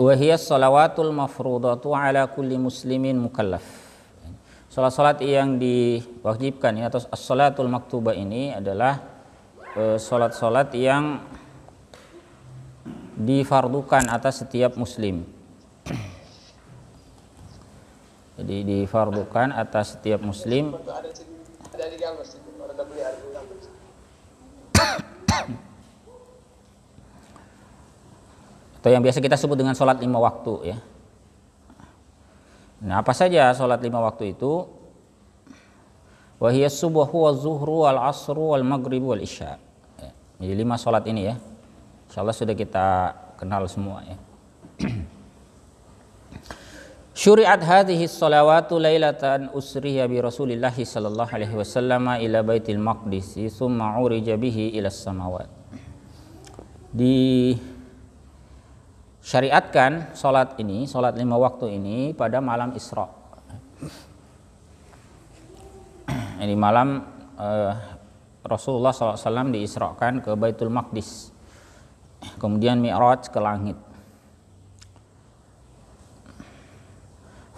Wa hiya shalawatul mafrudatu ala kulli muslimin mukallaf. Salat-salat yang diwajibkan ya, atau as-salatul maktubah ini adalah salat-salat yang difardukan atas setiap muslim. Jadi difardukan atas setiap muslim. Atau yang biasa kita sebut dengan sholat 5 waktu ya. Nah, apa saja sholat 5 waktu itu? Wa hiya subuhu wa zuhru wal asru wal maghrib wal isya. Ya, jadi 5 sholat ini ya. Insyaallah sudah kita kenal semua ya. Syuri'at hadhihi sholawatu lailatan usriya bi Rasulillah sallallahu alaihi wasallam ila Baitul Maqdis tsumma urija bihi ila samawat. Syariatkan sholat ini, sholat 5 waktu ini pada malam Isra. Ini malam Rasulullah SAW diisrakan ke Baitul Maqdis, kemudian Mi'raj ke langit.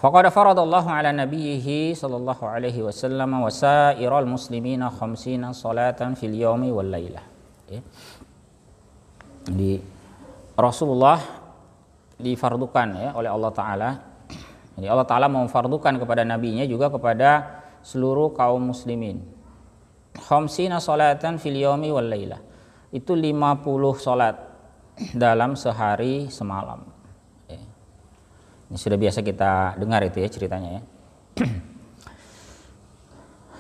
Faqad faradallahu ala nabiyhi sallallahu alaihi wasallam wa sa'iral muslimina 50 salatan fil yaumi wal lailah. Jadi Rasulullah difardukan ya oleh Allah Ta'ala. Jadi Allah Ta'ala memfardukan kepada nabinya juga kepada seluruh kaum muslimin. Khamsina salatan fil yaumi wal lailah. Itu 50 salat dalam sehari semalam. Ini sudah biasa kita dengar itu ya ceritanya ya.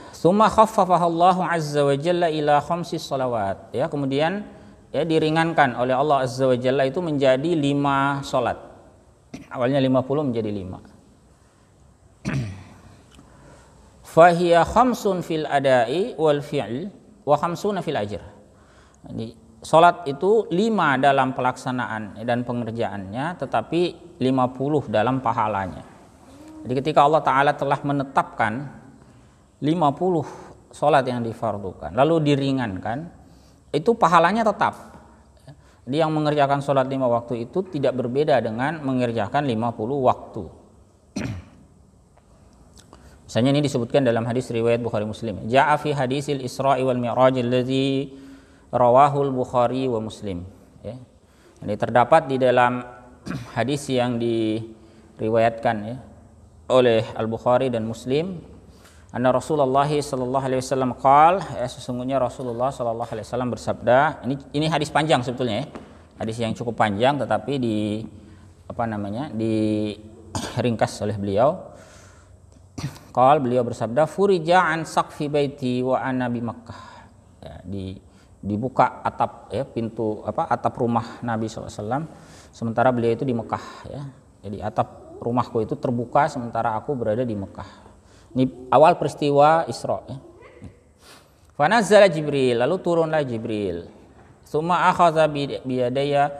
Tsumma khaffafaha Allah azza wa jalla ila 5 shalawat. Ya, kemudian ya diringankan oleh Allah azza wa jalla itu menjadi 5 salat. Awalnya 50 menjadi 5. Fahiya khamsun fil ada'i wal fi'l wa khamsuna fil ajr. Jadi salat itu 5 dalam pelaksanaan dan pengerjaannya, tetapi 50 dalam pahalanya. Jadi ketika Allah Ta'ala telah menetapkan 50 salat yang difardukan lalu diringankan, itu pahalanya tetap. Jadi yang mengerjakan salat 5 waktu itu tidak berbeda dengan mengerjakan 50 waktu. Misalnya ini disebutkan dalam hadis riwayat Bukhari Muslim. Ja'a fi hadisil Isra'i wal Mi'raj allazi rawahul Bukhari wa Muslim. Ya. Ini terdapat di dalam hadis yang diriwayatkan ya oleh Al-Bukhari dan Muslim. Anna Rasulullah sallallahu alaihi wasallam qaal, ya, sesungguhnya Rasulullah sallallahu alaihi wasallam bersabda. Ini hadis panjang sebetulnya ya. Hadis yang cukup panjang tetapi diringkas oleh beliau. Qaal, beliau bersabda, furija an saqfi baiti wa ana bi Makkah. Ya, dibuka atap ya, pintu atap rumah Nabi SAW sementara beliau itu di Mekah ya. Jadi atap rumahku itu terbuka sementara aku berada di Mekah. Ini awal peristiwa Isra ya. Fa nazala Jibril, lalu turunlah Jibril. Tsumma akhadha bi yadayya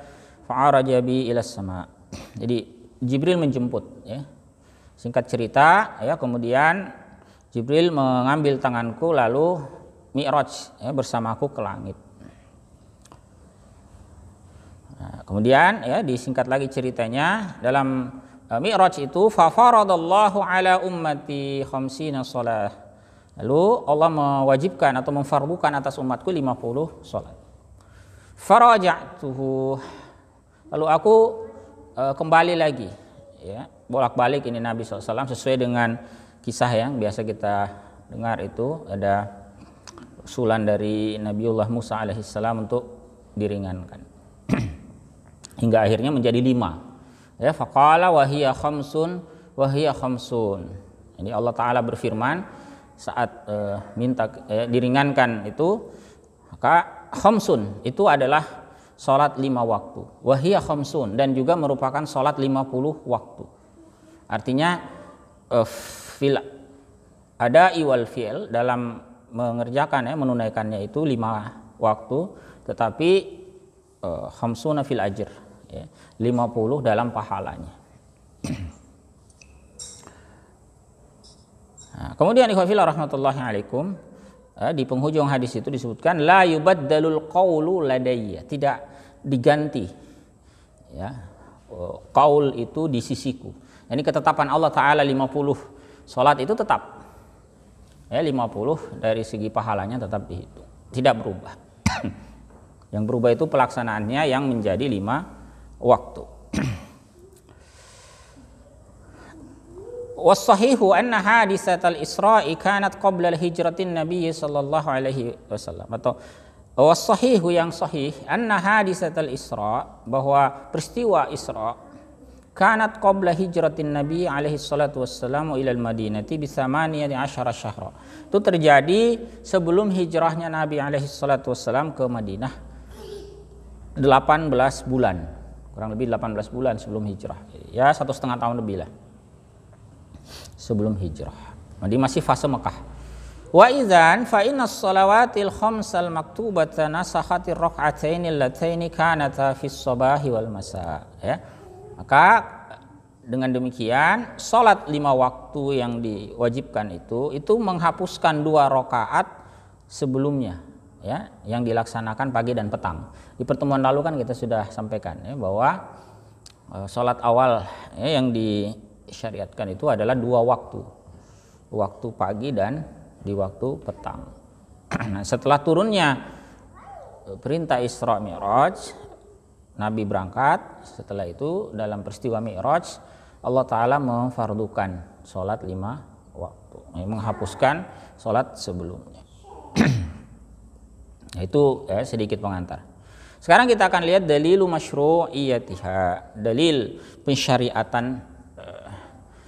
fa araja bi ila sama. Jadi Jibril menjemput ya. Singkat cerita ya, kemudian Jibril mengambil tanganku lalu Mi'raj ya, bersamaku ke langit. Nah, kemudian ya disingkat lagi ceritanya dalam Mi'raj itu fa faradallahu ala ummati 50 shalah. Lalu Allah mewajibkan atau memfardukan atas umatku 50 salat. Faraja'tuhu. Lalu aku kembali lagi ya, bolak-balik ini Nabi SAW sesuai dengan kisah yang biasa kita dengar itu, ada usulan dari Nabiullah Musa alaihissalam untuk diringankan hingga akhirnya menjadi 5 ya. Faqala wa hiya khamsun wa hiya khamsun. Jadi Allah Ta'ala berfirman saat minta diringankan itu, maka khamsun itu adalah salat 5 waktu, wa hiya khamsun, dan juga merupakan salat 50 waktu. Artinya fil ada'i wal fi'l, dalam mengerjakan ya, menunaikannya itu 5 waktu, tetapi khamsuna fil ajr ya, 50 dalam pahalanya. Nah, kemudian ikhwafillah rahmatullahi alaikum, di penghujung hadis itu disebutkan la yubaddalul qawlu ladayya, tidak diganti ya qaul itu di sisiku. Ini ketetapan Allah Ta'ala 50 sholat itu tetap. Ya, 50 dari segi pahalanya tetap dihitung. Tidak berubah. Yang berubah itu pelaksanaannya yang menjadi 5 waktu. Was-sahihu anna hadisatal Isra'i kanat qabla hijratin Nabi sallallahu alaihi wasallam. Atau was-sahihu yang sahih anna hadisatal Isra, bahwa peristiwa Isra kanat qabla hijratin Nabi alaihi salatu wassalam ila al-Madinati bi 18 syahra. Itu terjadi sebelum hijrahnya Nabi alaihi salatu wassalam ke Madinah 18 bulan. Kurang lebih 18 bulan sebelum hijrah. Ya, 1,5 tahun lebih lah sebelum hijrah. Jadi masih fase Mekah. Wa idzan fa inna shalawatil khamsal maktubata nasakhatir rak'ataini allataini kanata fis shabahi wal masa. Ya. Maka dengan demikian salat 5 waktu yang diwajibkan itu menghapuskan 2 rakaat sebelumnya, ya, yang dilaksanakan pagi dan petang. Di pertemuan lalu kan kita sudah sampaikan, ya, bahwa salat awal, ya, yang disyariatkan itu adalah 2 waktu pagi dan di waktu petang. Nah, setelah turunnya perintah Isra Mi'raj, Nabi berangkat. Setelah itu dalam peristiwa Mi'raj Allah Ta'ala memfardukan sholat 5 waktu, menghapuskan sholat sebelumnya. Nah, itu, ya, sedikit pengantar. Sekarang kita akan lihat dalilu masyru'iyatiha, dalil pensyariatan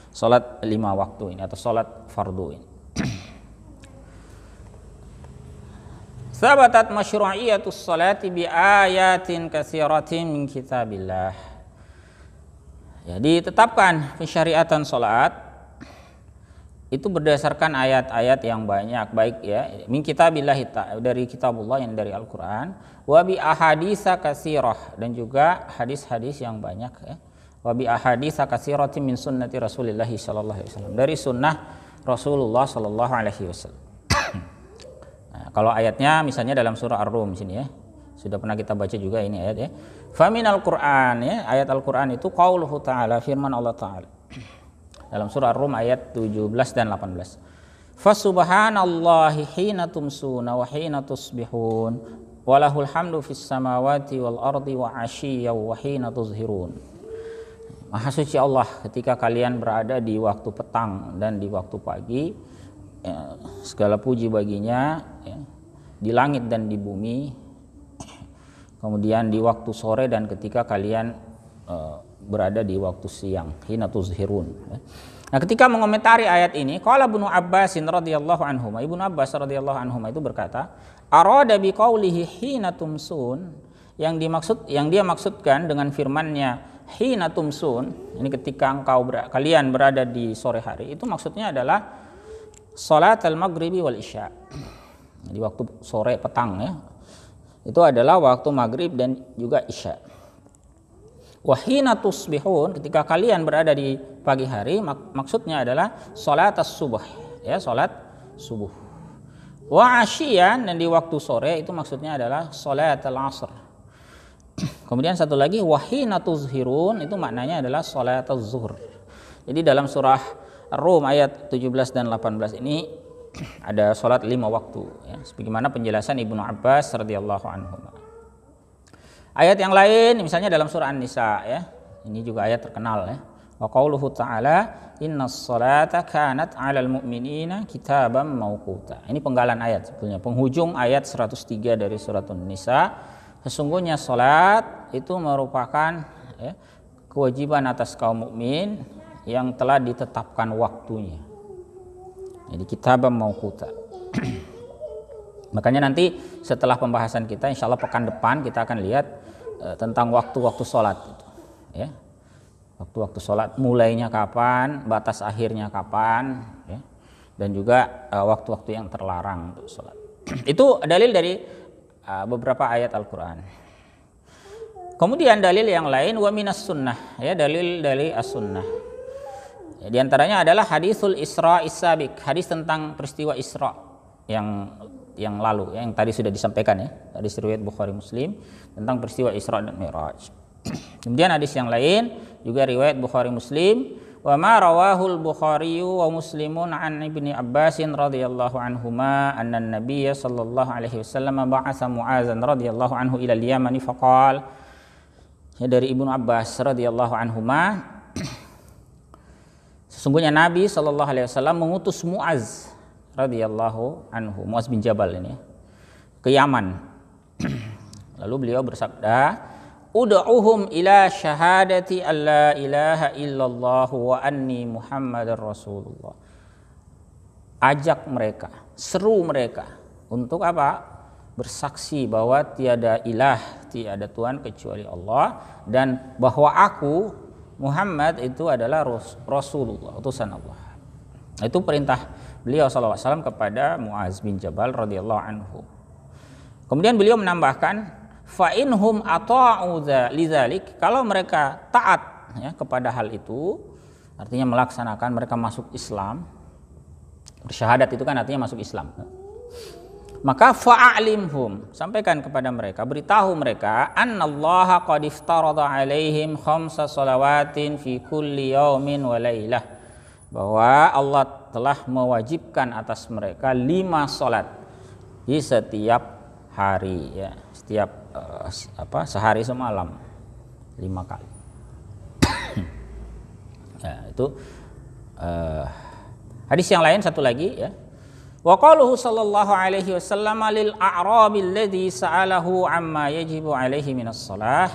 sholat 5 waktu ini atau sholat fardu ini. Sabatat masyru'iyatus sholati bi ayatin katsiratin min kitabillah. Jadi ditetapkan pensyariatan sholat itu berdasarkan ayat-ayat yang banyak, baik, ya, min kitabillah, dari kitabullah yang dari Al-Qur'an, wa bi ahaditsa katsirah, dan juga hadis-hadis yang banyak, ya. Wa bi ahaditsa katsiratin min sunnati Rasulillah sallallahu alaihi wasallam, dari sunnah Rasulullah sallallahu alaihi wasallam. Nah, kalau ayatnya misalnya dalam surah Ar-Rum sini, ya. Sudah pernah kita baca juga ini ayat, ya. Fa minal Qur'an, ya, ayat Al-Qur'an itu qauluhu ta'ala, firman Allah Ta'ala dalam surah Ar-Rum ayat 17 dan 18. Fa subhanallahi hina tumsuna wa hina tusbihun wa lahul hamdu fis samawati wal ardi wa 'ashiyyan wa hina tuzhirun. Maha suci Allah ketika kalian berada di waktu petang dan di waktu pagi, ya, segala puji baginya, ya, di langit dan di bumi, kemudian di waktu sore dan ketika kalian berada di waktu siang, hina tuzhirun, ya. Nah, ketika mengomentari ayat ini, qala Ibnu Abbas radhiyallahu anhuma, Ibnu Abbas radhiyallahu anhuma itu berkata, arada bi qaulihi hina tumsun, yang dia maksudkan dengan firman-Nya hina tumsun, ini ketika kalian berada di sore hari, itu maksudnya adalah salat al-maghribi wal isya. Di waktu sore petang, ya, itu adalah waktu maghrib dan juga isya. Wa hina tusbihun, ketika kalian berada di pagi hari, maksudnya adalah salat as-subuh, ya, salat subuh. Wa asyian, dan di waktu sore itu maksudnya adalah salat al-asr. Kemudian satu lagi wahina tuzhirun, itu maknanya adalah salat az-zuhr. Jadi dalam surah Ar-Rum ayat 17 dan 18 ini ada salat 5 waktu, ya, sebagaimana penjelasan Ibnu Abbas radhiyallahu anhu. Ayat yang lain misalnya dalam surah An-Nisa, ya. Ini juga ayat terkenal, ya. Wa qauluhu ta'ala innas salata kanat 'alal mu'minina kitaban mauquta. Ini penggalan ayat sebetulnya, penghujung ayat 103 dari surah An-Nisa. Sesungguhnya salat itu merupakan, ya, kewajiban atas kaum mukmin yang telah ditetapkan waktunya. Jadi kitaban mauquta. Makanya nanti setelah pembahasan kita, insya Allah pekan depan kita akan lihat tentang waktu-waktu salat, ya. Waktu-waktu salat mulainya kapan, batas akhirnya kapan, ya, dan juga waktu-waktu yang terlarang untuk salat. Itu dalil dari beberapa ayat Al-Quran. Kemudian dalil yang lain wa minas sunnah, ya, dalil dari as-sunnah. Ya, di antaranya adalah hadisul Isra is-sabiq, hadis tentang peristiwa Isra yang lalu, ya, yang tadi sudah disampaikan, ya, hadis riwayat Bukhari Muslim tentang peristiwa Isra dan Mi'raj. Kemudian hadis yang lain juga riwayat Bukhari Muslim, wa ma rawahul Bukhari wa Muslimun an Ibni Abbasin radhiyallahu anhuma anna an-nabiy sallallahu alaihi wasallam ba'atha Mu'adzan radhiyallahu anhu ila al-Yaman faqala, ya, dari Ibnu Abbas radhiyallahu anhuma, sesungguhnya Nabi sallallahu alaihi wasallam mengutus Mu'adz radhiyallahu anhu, Mu'adz bin Jabal ini, ke Yaman. Lalu beliau bersabda, ud'uhum ila syahadati alla ilaha illallah wa anni Muhammadar Rasulullah. Ajak mereka, seru mereka untuk apa? Bersaksi bahwa tiada ilah, tiada Tuhan kecuali Allah, dan bahwa aku Muhammad itu adalah Rasulullah, utusan Allah. Itu perintah beliau SAW kepada Mu'adz bin Jabal radhiyallahu anhu. Kemudian beliau menambahkan, fa inhum ata'u lidzalik, kalau mereka taat, ya, kepada hal itu, artinya melaksanakan, mereka masuk Islam. Bersyahadat itu kan artinya masuk Islam. Maka fa'alimhum, sampaikan kepada mereka, beritahu mereka, annallaha qad iftarada alaihim khamsa shalawatin fi kulli yaumin wa lailah, bahwa Allah telah mewajibkan atas mereka 5 salat di setiap hari, ya, setiap sehari semalam 5 kali. Ya, itu hadis yang lain satu lagi, ya. Wa qaluhu sallallahu alaihi wasallam lil a'rabi alladhi sa'alahu amma yajibu alaihi minas shalah.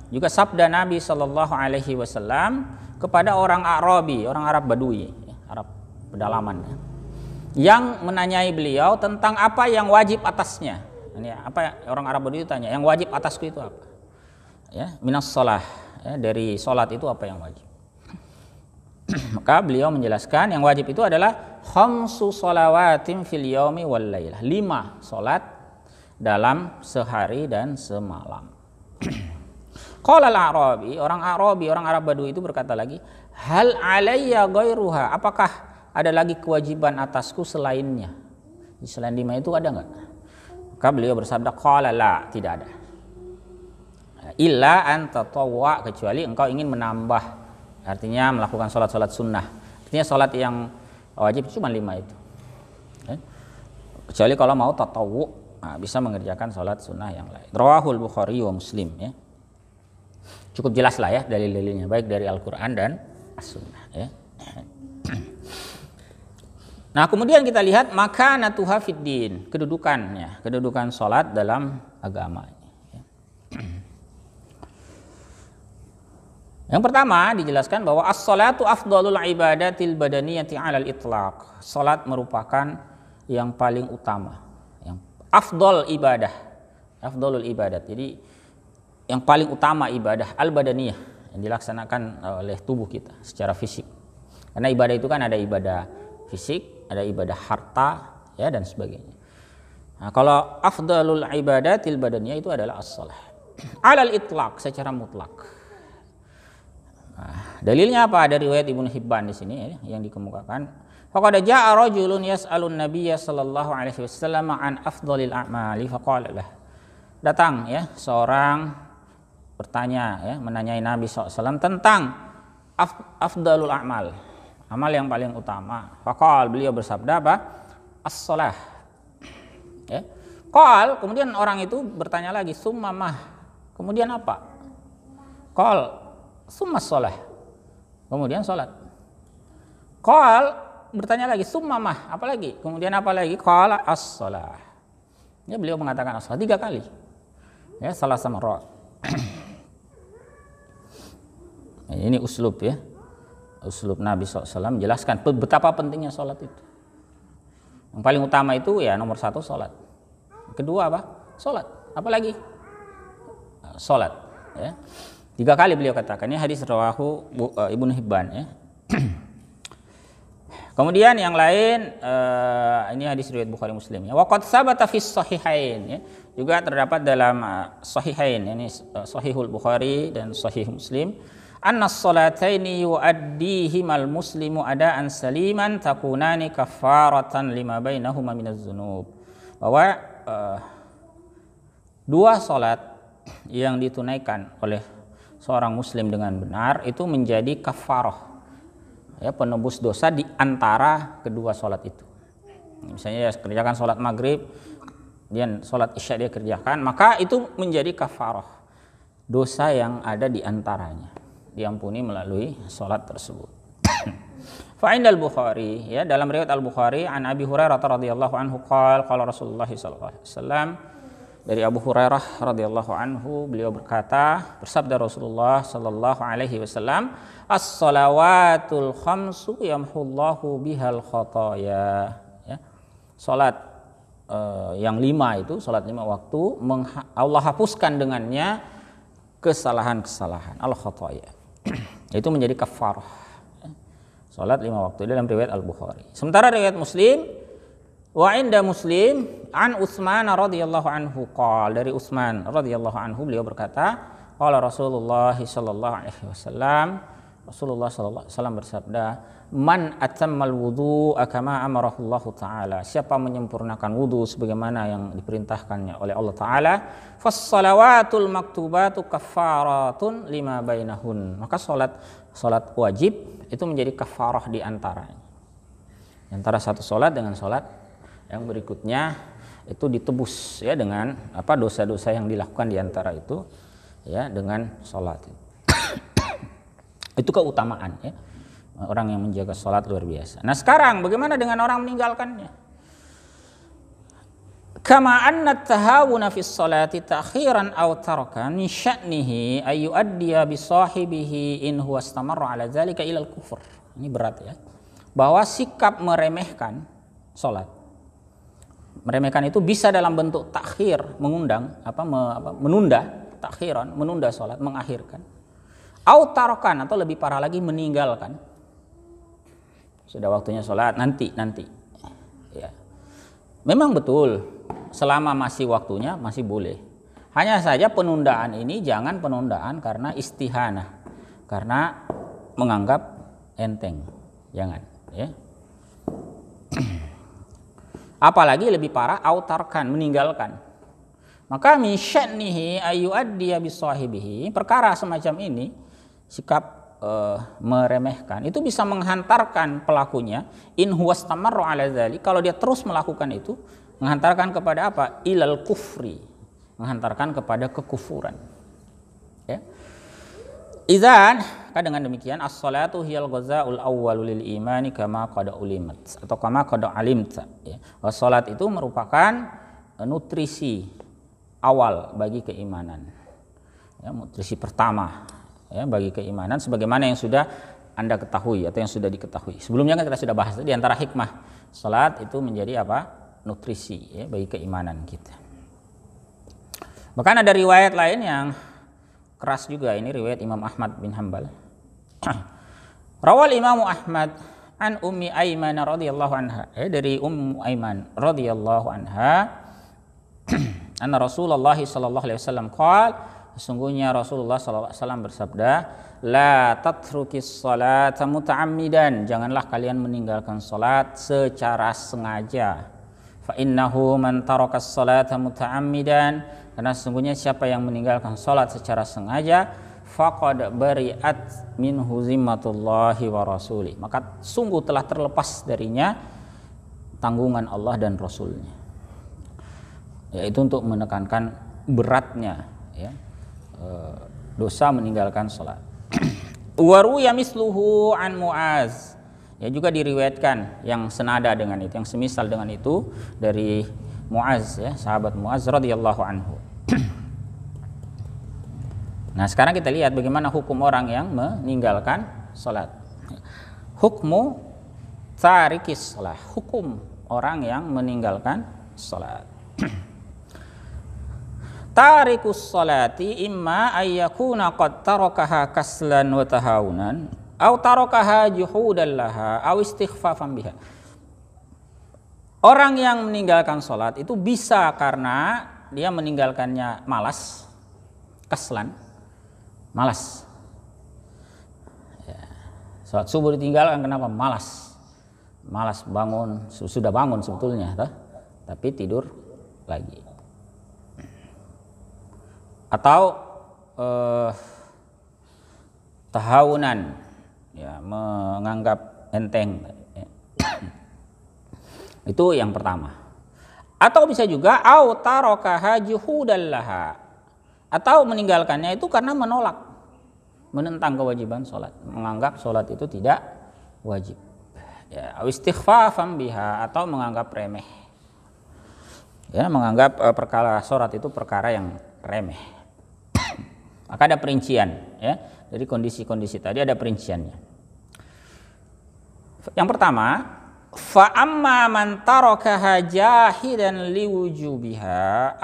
Juga sabda Nabi sallallahu alaihi wasallam kepada orang Arabi, orang Arab Badui, ya, Arab pedalaman, ya, yang menanyai beliau tentang apa yang wajib atasnya. Ini apa orang Arab Badui tanya, yang wajib atasku itu apa? Ya, minas shalah, ya, dari salat itu apa yang wajib? Maka beliau menjelaskan yang wajib itu adalah khamsu shalawatin fil yaumi wal lailah, 5 salat dalam sehari dan semalam. Qala al-Arabi, orang Arab Badui itu berkata lagi, hal alayya ghairuha, apakah ada lagi kewajiban atasku selainnya? Selain 5 itu ada enggak? Maka beliau bersabda, qala la, tidak ada. Illa an tatawwa, kecuali engkau ingin menambah, artinya melakukan salat-salat sunnah. Artinya salat yang wajib cuma 5 itu. Kecuali kalau mau tatawwu, nah, bisa mengerjakan salat sunnah yang lain. Rawahul Bukhari wa Muslim, ya. Cukup jelas lah, ya, dalil-dalilnya, baik dari Al-Qur'an dan As-Sunnah, ya. Nah, kemudian kita lihat makanatuha fid din, kedudukannya, kedudukan salat dalam agama. Yang pertama dijelaskan bahwa as-salatu afdalul ibadatil badaniyati 'alal itlaq. Salat merupakan yang paling utama, yang afdal ibadah, afdalul ibadat. Jadi yang paling utama ibadah al-badaniyah yang dilaksanakan oleh tubuh kita secara fisik. Karena ibadah itu kan ada ibadah fisik, ada ibadah harta, ya, dan sebagainya. Nah, kalau afdalul ibadatil badaniyah itu adalah as-salah 'alal itlaq, secara mutlak. Nah, dalilnya apa? Ada riwayat Ibnu Hibban di sini, ya, yang dikemukakan. Faqad jaa'a rajulun yas'alun nabiyya sallallahu alaihi wasallam an afdhalil a'mali faqala lah. Datang, ya, seorang bertanya, ya, menanyai Nabi SAW tentang afdhalul a'mal, amal yang paling utama. Faqal, beliau bersabda apa? As-shalah. Ya. Qal, kemudian orang itu bertanya lagi, summa mah? Kemudian apa? Qal summa shalah, kemudian salat. Qal, bertanya lagi, summa mah, apa lagi? Kemudian apa lagi? Qala as-shalah. Ya, beliau mengatakan as-shalah 3 kali. Ya, salah sama ra. Ini uslub, ya, uslub Nabi SAW menjelaskan betapa pentingnya salat itu. Yang paling utama itu, ya, nomor 1 salat. Kedua apa? Salat. Apa lagi? Salat, ya. 3 kali beliau katakan. Ini hadis rawahu Ibnu Hibban, ya. Kemudian yang lain, ini hadis riwayat Bukhari Muslim, ya. Wa qad sabata fis sahihain, ya. Juga terdapat dalam sahihain, ini Sahihul Bukhari dan Sahih Muslim, anna as-salataini yu'addihimal muslimu adaan saliman takunani kafaratan lima bainahuma minaz dzunub. Bahwa 2 salat yang ditunaikan oleh seorang muslim dengan benar itu menjadi kafarah, ya, penebus dosa di antara kedua sholat itu. Misalnya ya, kerjakan sholat maghrib, kemudian sholat isya dia kerjakan, maka itu menjadi kafarah dosa yang ada di antaranya, diampuni melalui sholat tersebut. Fa'indal Bukhari, ya, dalam riwayat Al-Bukhari an Abi Hurairah radhiyallahu anhu qala Rasulullah sallallahu alaihi wasallam, dari Abu Hurairah radhiyallahu anhu, beliau berkata, bersabda Rasulullah sallallahu alaihi wasallam, as-salawatul khamsu yamhullahu bihal khataya, ya. Salat yang 5 itu, salat 5 waktu, Allah hapuskan dengannya kesalahan-kesalahan, al-khataya. Itu menjadi kafarah, ya. Salat 5 waktu dalam riwayat Al-Bukhari. Sementara riwayat Muslim, wa inda Muslim an Utsman radhiyallahu anhu qala, dari Utsman radhiyallahu anhu beliau berkata, qala Rasulullah sallallahu alaihi wasallam, Rasulullah sallallahu alaihi wasallam bersabda, man atammal wudu kama amarahu Allah taala, siapa menyempurnakan wudu sebagaimana yang diperintahkannya oleh Allah taala, fas salawatul maktubatu kaffaratun lima bainahun, maka salat wajib itu menjadi kafarah di antaranya. Antara satu salat dengan salat yang berikutnya itu ditebus, ya, dengan apa, dosa-dosa yang dilakukan di antara itu, ya, dengan salat. Itu keutamaan, ya, orang yang menjaga salat luar biasa. Nah, sekarang bagaimana dengan orang meninggalkannya? Kama anna tahawuna fi sholati ta'khiran aw tarakan min sya'nihi ay yu'addiya bi sahibihi in huwa istamarra ala dzalika ila al-kufr. Ini berat, ya. Bahwa sikap meremehkan salat, meremehkan itu bisa dalam bentuk takhir, menunda, takhiran, menunda salat, mengakhirkan. Au tarakan, atau lebih parah lagi, meninggalkan. Sudah waktunya salat, nanti. Ya. Memang betul, selama masih waktunya masih boleh. Hanya saja penundaan ini jangan penundaan karena istihanah, karena menganggap enteng. Jangan, ya. Apalagi lebih parah, autarkan, meninggalkan. Maka min sya'nihi ayyu'addiya bisahibihi, perkara semacam ini, sikap meremehkan, itu bisa menghantarkan pelakunya, in huwa istamarra ala dzalik, kalau dia terus melakukan itu, menghantarkan kepada apa? Ilal kufri, menghantarkan kepada kekufuran. Ya. Idzan, dengan demikian as-salatu hiyal ghazaul awwalu lil imani kama qad ulimat, atau kama qad alimta, ya. Salat itu merupakan nutrisi awal bagi keimanan, ya, nutrisi pertama, ya, bagi keimanan, sebagaimana yang sudah Anda ketahui atau yang sudah diketahui. Sebelumnya kan kita sudah bahas di antara hikmah salat itu menjadi apa? Nutrisi, ya, bagi keimanan kita. Bahkan ada riwayat lain yang keras juga, ini riwayat Imam Ahmad bin Hanbal. Rawal Imam Ahmad an Ummi Aiman radhiyallahu anha, dari Ummu Aiman radhiyallahu anha, anna Rasulullah sallallahu alaihi wasallam qala, sesungguhnya Rasulullah sallallahu alaihi wasallam bersabda, la tatrukis salata muta'ammidan, janganlah kalian meninggalkan salat secara sengaja. Fa innahu man tarakas salata muta'ammidan, karena sesungguhnya siapa yang meninggalkan salat secara sengaja, faqad bari'at minhu zimmatullahi wa rasuli, maka sungguh telah terlepas darinya tanggungan Allah dan Rasulnya. Yaitu untuk menekankan beratnya, ya, dosa meninggalkan salat. Wa ruya misluhu an Muaz, ya, juga diriwayatkan yang senada dengan itu, yang semisal dengan itu dari Muaz, ya, sahabat Muaz radhiyallahu anhu. Nah, sekarang kita lihat bagaimana hukum orang yang meninggalkan salat. Hukmu tarikis salat, hukum orang yang meninggalkan salat. Tarikus salati imma ayyakuna qad tarakaha kaslan wa tahawunan aw tarakaha juhudan laha aw istighfafan biha. Orang yang meninggalkan salat itu bisa karena dia meninggalkannya malas, kaslan, malas. Ya. Salat subuh ditinggalkan kenapa? Malas. Malas bangun, sudah bangun sebetulnya, tapi tidur lagi. Atau tahawunan, ya, menganggap enteng. Ya. Itu yang pertama. Atau bisa juga au tarakaha juhudallaha, atau meninggalkannya itu karena menolak, menentang kewajiban sholat, menganggap sholat itu tidak wajib. Ya, istighfafan biha, atau menganggap remeh. Ya, menganggap perkara sholat itu perkara yang remeh. Maka ada perincian, ya. Dari kondisi-kondisi tadi ada perinciannya. Yang pertama, fa amma man tarakaha jahidan liwujubiha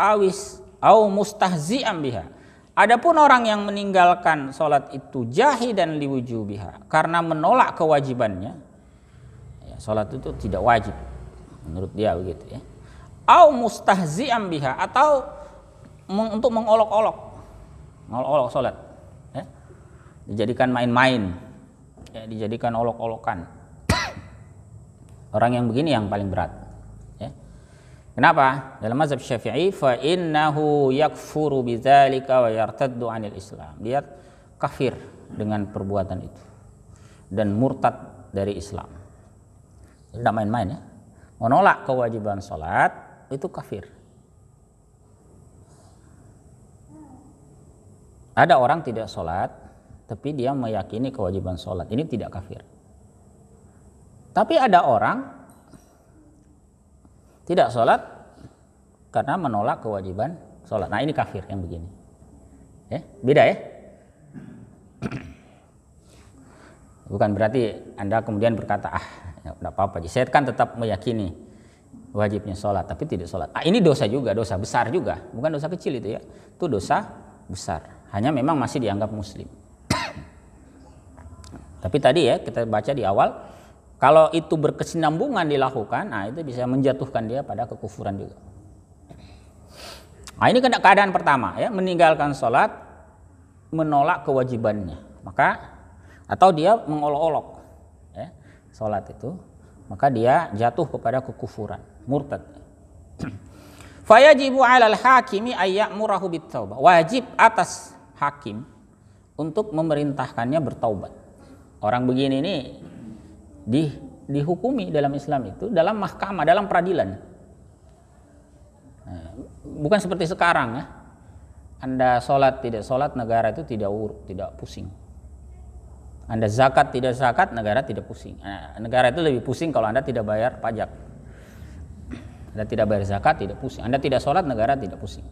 au mustahzi'an biha. Adapun orang yang meninggalkan sholat itu jahidan liwujubiha, karena menolak kewajibannya, ya, sholat itu tidak wajib menurut dia begitu, ya. Au mustahzi'an biha, atau untuk mengolok-olok sholat, ya. Dijadikan main-main, ya, dijadikan olok-olokan. Orang yang begini yang paling berat, ya. Kenapa? Dalam mazhab Syafi'i, fa innahu yakfuru bidzalika wa yartaddu 'anil Islam. Dia kafir dengan perbuatan itu dan murtad dari Islam. Tidak main-main, ya. Menolak kewajiban salat itu kafir. Ada orang tidak salat tapi dia meyakini kewajiban salat. Ini tidak kafir. Tapi ada orang tidak sholat karena menolak kewajiban sholat. Nah, ini kafir yang begini. Ya, beda, ya. Bukan berarti Anda kemudian berkata, ya, tidak apa-apa. Saya kan tetap meyakini wajibnya sholat, tapi tidak sholat. Ini dosa juga, dosa besar juga. Bukan dosa kecil itu, ya. Itu dosa besar. Hanya memang masih dianggap muslim. Tapi tadi, ya, kita baca di awal, kalau itu berkesinambungan dilakukan, nah itu bisa menjatuhkan dia pada kekufuran juga. Nah, ini keadaan pertama, ya, meninggalkan sholat, menolak kewajibannya, maka atau dia mengolok-olok, ya, sholat itu, maka dia jatuh kepada kekufuran, murtad. Fayajibu 'alal hakimi ay ya'murahu bit-taubah. Wajib atas hakim untuk memerintahkannya bertaubat. Orang begini ini dihukumi dalam Islam itu dalam mahkamah, dalam peradilan. Bukan seperti sekarang, ya. Anda sholat tidak sholat, negara itu tidak pusing. Anda zakat tidak zakat, negara tidak pusing. Negara itu lebih pusing kalau Anda tidak bayar pajak. Anda tidak bayar zakat, tidak pusing. Anda tidak sholat, negara tidak pusing.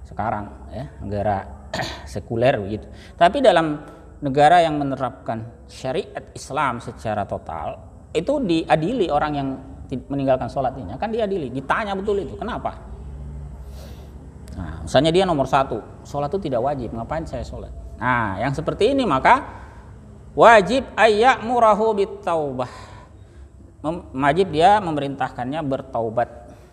Sekarang, ya, negara sekuler begitu. Tapi dalam negara yang menerapkan syariat Islam secara total, itu diadili orang yang meninggalkan sholat ini. Kan diadili, ditanya betul itu, kenapa? Nah, misalnya dia nomor 1, sholat itu tidak wajib, ngapain saya sholat? Nah, yang seperti ini maka wajib ayya'murahu bit-taubah. Wajib dia memerintahkannya bertaubat,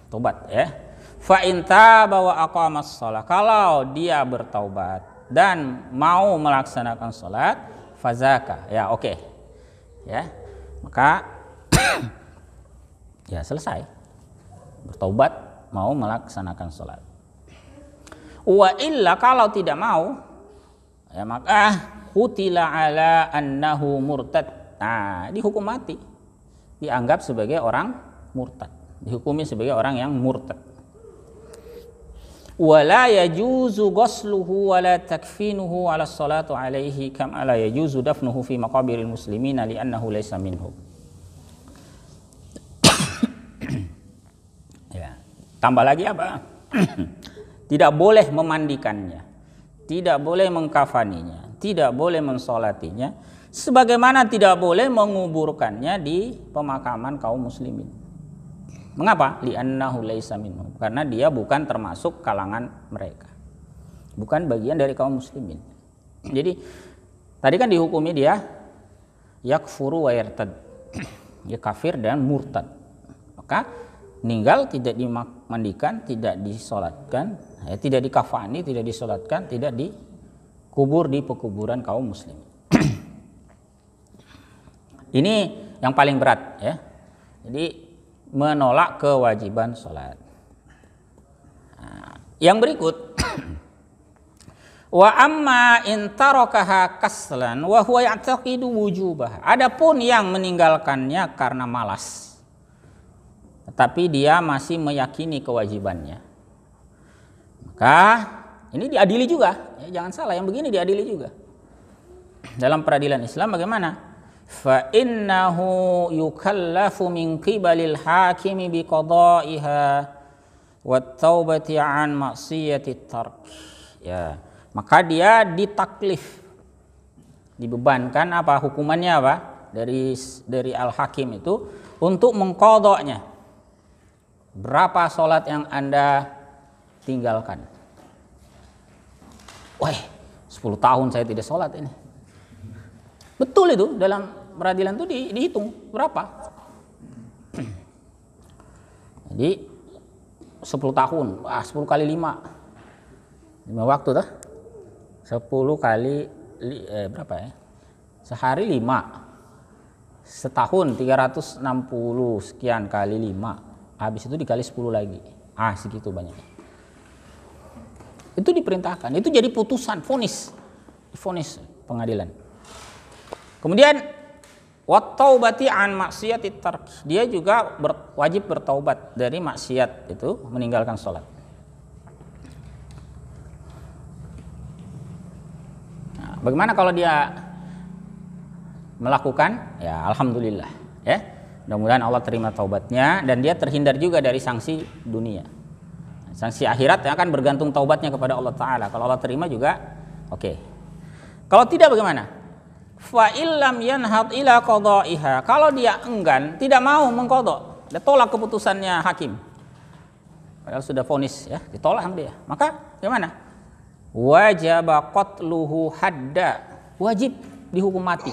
tobat, ya. Fa in taba wa aqamas shalah. Kalau dia bertaubat dan mau melaksanakan sholat, fazaka, ya, oke. Ya, maka ya selesai, bertaubat, mau melaksanakan sholat. Wa illa, kalau tidak mau, ya, maka qutila ala annahu murtad. Nah, dihukum mati, dianggap sebagai orang murtad, dihukumi sebagai orang yang murtad. Wala yajuzu ghusluhu wala takfinuhu ala salatu alaihi kama la yajuzu dafnuhu fi maqabiril muslimina li'annahu laysa minhum. Ya, tambah lagi apa? Tidak boleh memandikannya, tidak boleh mengkafaninya, tidak boleh mensolatinya, sebagaimana tidak boleh menguburkannya di pemakaman kaum muslimin. Mengapa? Li'annahu laisa minhum, karena dia bukan termasuk kalangan mereka, bukan bagian dari kaum muslimin. Jadi tadi kan dihukumi dia yakfuru wa yartad, dia kafir dan murtad, maka meninggal tidak dimandikan, tidak disolatkan, ya, tidak dikafani, tidak disolatkan, tidak dikubur di pekuburan kaum muslim. Ini yang paling berat, ya. Jadi menolak kewajiban sholat. Nah, yang berikut, Wa amma in tarakaha kaslan wa huwa ya'taqidu wujubah. Adapun yang meninggalkannya karena malas, tetapi dia masih meyakini kewajibannya, maka ini diadili juga. Ya, jangan salah, yang begini diadili juga. Dalam peradilan Islam bagaimana? Fa innahu yukallafu min qibalil hakimi biqada'iha wat taubati an maksiyati tark. Ya, maka dia ditaklif, dibebankan apa hukumannya apa dari al-hakim itu untuk mengqadanya. Berapa sholat yang Anda tinggalkan? Wah, 10 tahun saya tidak sholat ini. Betul itu, dalam peradilan itu dihitung berapa. Jadi 10 tahun, 10 kali 5 waktu tuh. 10 kali berapa ya? Sehari 5. Setahun 360 sekian kali 5. Habis itu dikali 10 lagi. Segitu banyak. Itu diperintahkan. Itu jadi putusan, vonis pengadilan. Kemudian wat taubati an maksiatit tark. Dia juga wajib bertaubat dari maksiat itu, meninggalkan sholat. Bagaimana kalau dia melakukan? Ya, alhamdulillah, ya. Mudah-mudahan Allah terima taubatnya dan dia terhindar juga dari sanksi dunia. Sanksi akhirat yang akan bergantung taubatnya kepada Allah Ta'ala. Kalau Allah terima juga, oke. Kalau tidak bagaimana? Fa illam yanhad ila qada'iha. Kalau dia enggan, tidak mau mengqadha, dia tolak keputusannya hakim. Padahal sudah vonis, ya, ditolak sama dia. Maka bagaimana? Wajib qatluhu hadda, wajib dihukum mati.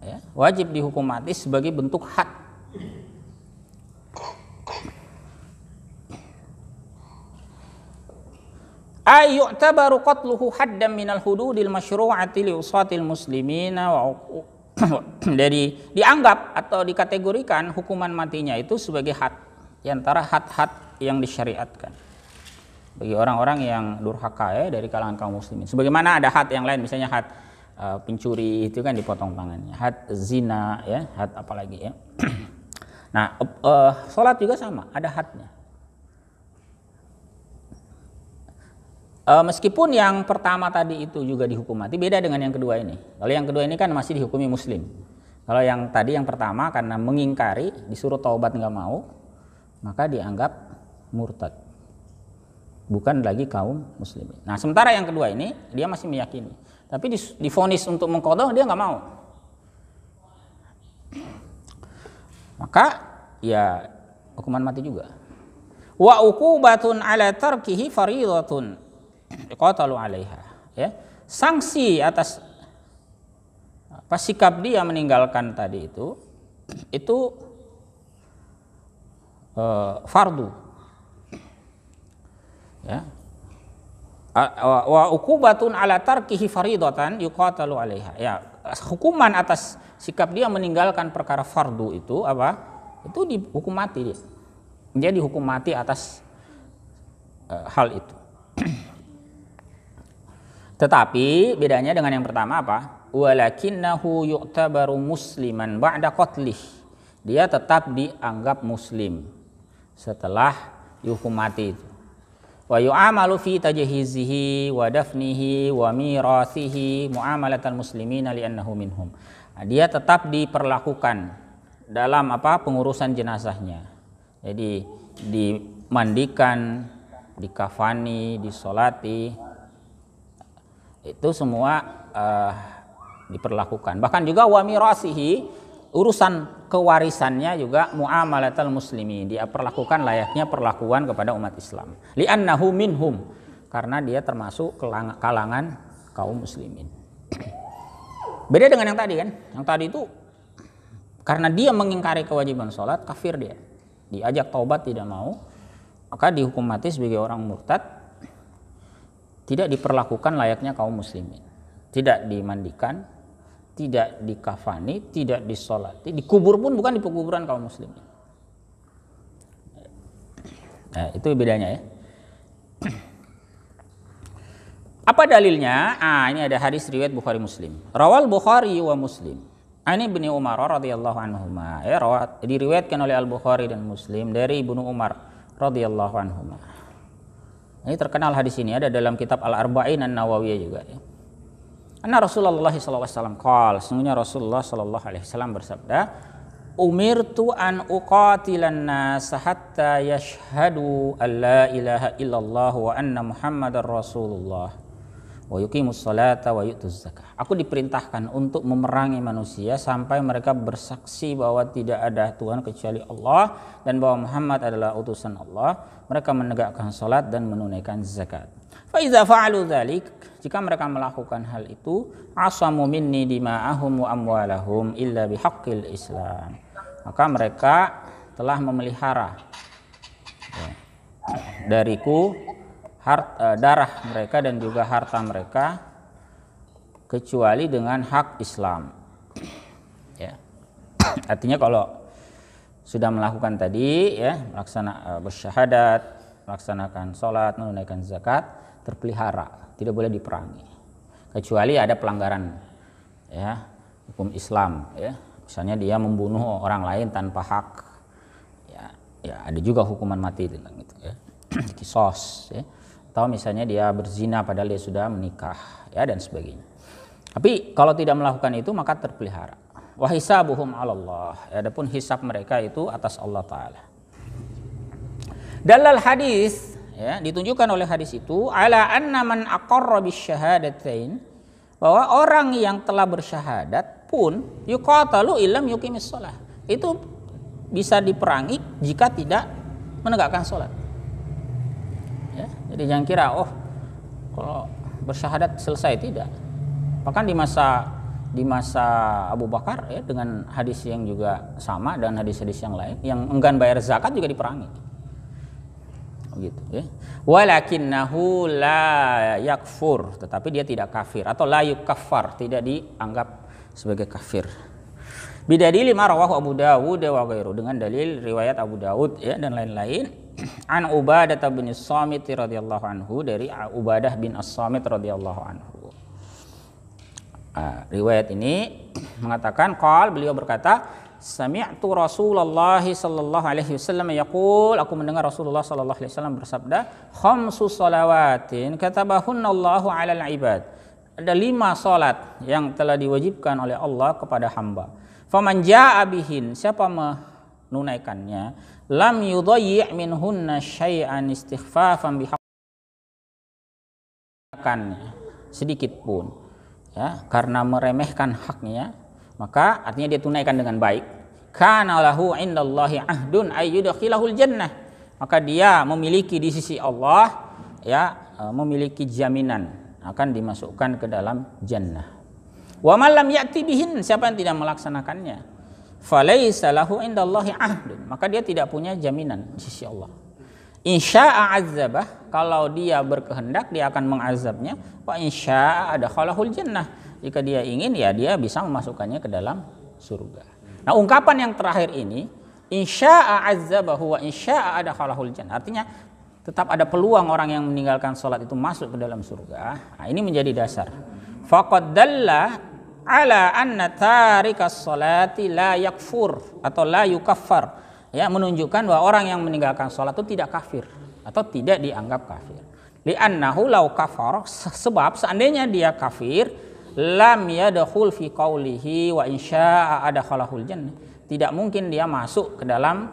Ya, wajib dihukum mati sebagai bentuk had. Ay yu'tabaru qatluhu haddan minal hududil masyru'ati li usatil muslimina wa dari dianggap atau dikategorikan hukuman matinya itu sebagai had, di antara had-had yang disyariatkan bagi orang-orang yang durhaka, ya, dari kalangan kaum muslimin. Sebagaimana ada had yang lain, misalnya had pencuri itu kan dipotong tangannya, had zina, ya, had apalagi, ya. Nah, sholat juga sama, ada hadnya. Meskipun yang pertama tadi itu juga dihukum mati, beda dengan yang kedua ini. Kalau yang kedua ini kan masih dihukumi muslim. Kalau yang tadi yang pertama karena mengingkari, disuruh taubat nggak mau, maka dianggap murtad, bukan lagi kaum muslimin. Nah, sementara yang kedua ini dia masih meyakini, tapi divonis untuk mengqadha dia nggak mau. Maka ya hukuman mati juga. Wa uqubatun ala tarkihi fariidatun yuqatalu 'alaiha, ya. Sanksi atas sikap dia meninggalkan tadi itu fardu, ya. Wa uqubatun ala tarkihi faridatan yuqatalu 'alaiha, ya. Hukuman atas sikap dia meninggalkan perkara fardu itu apa? Itu dihukum mati dia. Dia dihukum mati atas hal itu. Tetapi bedanya dengan yang pertama apa? Walakinnahu yu'tabaru musliman ba'da qatlih. Dia tetap dianggap muslim setelah dihukum mati itu. Wa yu'amalu fi tajhizihi wa dafnihi wa mirathihi muamalatal muslimina li'annahu minhum. Nah, dia tetap diperlakukan dalam apa? Pengurusan jenazahnya. Jadi dimandikan, dikafani, disolati, itu semua diperlakukan. Bahkan juga wa mirasihi, urusan kewarisannya juga muamalatal muslimin, dia perlakukan layaknya perlakuan kepada umat Islam. Li'annahu minhum, karena dia termasuk kalangan kaum muslimin. Beda dengan yang tadi kan. Yang tadi itu karena dia mengingkari kewajiban sholat, kafir dia. Diajak taubat tidak mau, maka dihukum mati sebagai orang murtad. Tidak diperlakukan layaknya kaum muslimin, tidak dimandikan, tidak dikafani, tidak disolati, dikubur pun bukan di pekuburan kaum muslimin. Nah, itu bedanya, ya. Apa dalilnya? Ini ada hadis riwayat Bukhari Muslim. Rawal Bukhari wa Muslim. Ini Ibnu Umar radhiyallahu anhuma. Diriwayatkan oleh Al-Bukhari dan Muslim dari Ibnu Umar radhiyallahu anhuma. Ini terkenal hadis ini, ada dalam kitab Al-Arba'in An-Nawawiyah juga ya. Anna Rasulullah sallallahu alaihi wasallam qala, sesungguhnya Rasulullah sallallahu alaihi wasallam bersabda, "Umirtu an uqatilan nas hatta yashhadu an la ilaha illallah wa anna Muhammadar Rasulullah wa yuqimus salata wa yu'tuz zakah." Aku diperintahkan untuk memerangi manusia sampai mereka bersaksi bahwa tidak ada Tuhan kecuali Allah dan bahwa Muhammad adalah utusan Allah. Mereka menegakkan salat dan menunaikan zakat. Fa iza fa'alu dzalik, jika mereka melakukan hal itu, asamu minni dima'ahum wa amwalahum illa bihaqqil Islam. Maka mereka telah memelihara dariku darah mereka dan juga harta mereka kecuali dengan hak Islam. Ya. Artinya kalau sudah melakukan tadi ya, bersyahadat, melaksanakan sholat, menunaikan zakat, terpelihara, tidak boleh diperangi. Kecuali ada pelanggaran ya, hukum Islam ya. Misalnya dia membunuh orang lain tanpa hak. Ya ada juga hukuman mati tentang itu ya. Kisos ya. Atau misalnya dia berzina padahal dia sudah menikah ya, dan sebagainya. Tapi kalau tidak melakukan itu maka terpelihara. Wa hisabuhum 'ala Allah. Adapun hisab mereka itu atas Allah taala. Dalal hadis ya, ditunjukkan oleh hadis itu ala anna man aqarra bisyahadatain, bahwa orang yang telah bersyahadat pun yuqatalu illam yuqimis shalah. Itu bisa diperangi jika tidak menegakkan salat. Ya, jadi jangan kira kalau bersyahadat selesai, tidak. Bahkan di masa Abu Bakar ya, dengan hadis yang juga sama dan hadis-hadis yang lain, yang enggan bayar zakat juga diperangi. Begitu ya. Walakinnahu la yakfur, tetapi dia tidak kafir, atau la yukaffar, tidak dianggap sebagai kafir. Bidalil ma rawahu Abu Dawud wa ghairu, dengan dalil riwayat Abu Dawud ya dan lain-lain. An Ubadah bin As-Samit radhiyallahu anhu, dari Ubadah bin As-Samit radhiyallahu anhu. Riwayat ini mengatakan beliau berkata, sami'tu Rasulullah sallallahu alaihi wasallam yaqul, aku mendengar Rasulullah sallallahu alaihi wasallam bersabda, khamsu salawatin katabahunna Allahu 'alal ibad. Ada 5 salat yang telah diwajibkan oleh Allah kepada hamba. Faman jaa'a bihin, siapa menunaikannya, lam yudayyi' minhunna syai'an istighfafan bihaqqannya, sedikit pun ya, karena meremehkan haknya, maka artinya dia tunaikan dengan baik. Kana lahu indallahi ahdun ayyudkhilahul jannah, maka dia memiliki di sisi Allah ya, memiliki jaminan akan dimasukkan ke dalam jannah. Wa man lam ya'ti bihin, siapa yang tidak melaksanakannya, falaisa lahu indallahi ahdun, maka dia tidak punya jaminan di sisi Allah. Insya'a azabah, kalau dia berkehendak dia akan mengazabnya. Wa insya'a adkhalahul jannah, jika dia ingin ya dia bisa memasukkannya ke dalam surga. Nah, ungkapan yang terakhir ini, insya'a azabahu wa insya'a adkhalahul jannah, artinya tetap ada peluang orang yang meninggalkan sholat itu masuk ke dalam surga. Nah, ini menjadi dasar. Faqad dalla ala anna tarikas sholati la yakfur atau la yukaffar, ya, menunjukkan bahwa orang yang meninggalkan sholat itu tidak kafir atau tidak dianggap kafir. Li'annahu law kafar, sebab seandainya dia kafir, lam yadkhul fi qaulihi wa insya'a adkhalahul jannah, tidak mungkin dia masuk ke dalam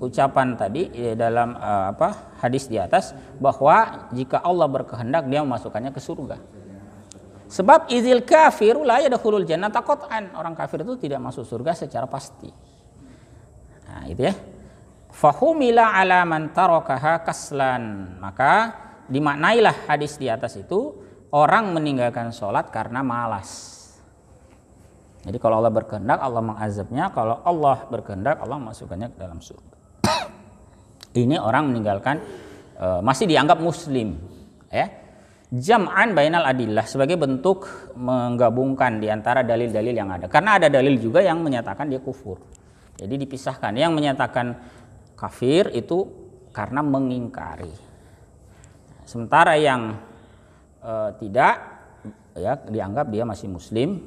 ucapan tadi dalam hadis di atas, bahwa jika Allah berkehendak dia memasukkannya ke surga. Sebab izil kafiru la yadkhulul jannata qat'an, orang kafir itu tidak masuk surga secara pasti. Nah, itu ya. Fahumila ala man tarakaha kaslan, maka dimaknailah hadis di atas itu orang meninggalkan sholat karena malas. Jadi kalau Allah berkehendak Allah mengazabnya, kalau Allah berkehendak Allah masukkannya ke dalam surga. Ini orang meninggalkan masih dianggap muslim ya. Jam'an bainal adillah, sebagai bentuk menggabungkan di antara dalil-dalil yang ada. Karena ada dalil juga yang menyatakan dia kufur. Jadi dipisahkan. Yang menyatakan kafir itu karena mengingkari. Sementara yang tidak, ya dianggap dia masih muslim,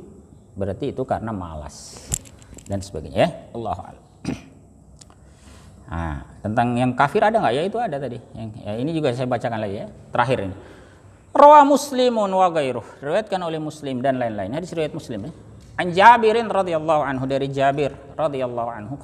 berarti itu karena malas dan sebagainya ya. Allahu a'lam. Nah, tentang yang kafir ada nggak? Ya itu ada tadi. Ya, ini juga saya bacakan lagi ya. Terakhir ini. Rawa Muslimun wa ghairuh. Diriwayatkan oleh Muslim dan lain-lain. Hadis riwayat Muslim ya. An Jabirin radhiyallahu anhu, dari Jabir radhiyallahu anhu.